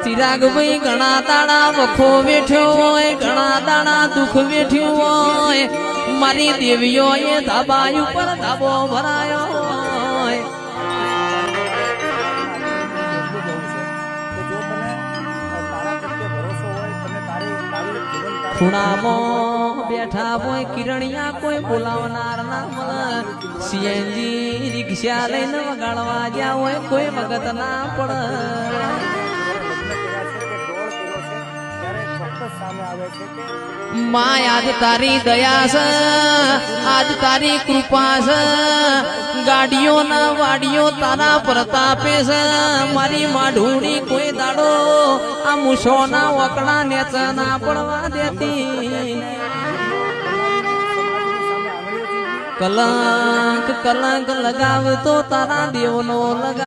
ચિરાગ ભાઈ ઘણા દાડા વખો વેઠ્યો હોય, ઘણા દાડા દુઃખ વેઠ્યું હોય, મારી દેવીઓ એ ધાબા ઉપર ધાબો ભરાયો હોય. ખૂણામાં બેઠા હોય કિરણિયા કોઈ બોલાવનાર ના મળે, સીએનજી રિક્ષા લઈને વગાડવા ગયા હોય કોઈ વખત ના પડે. માં આજ તારી દયા છે, આજ તારી કૃપા છે, ગાડીઓ ના વાડીઓ તારા પ્રતાપે છે. મારી માઢુડી કોઈ દાડો આ મૂછો ના વકડા નેચ ના પડવા દેતી. કલંક કલંક લગાવતો તારા દેવનો લગાવ.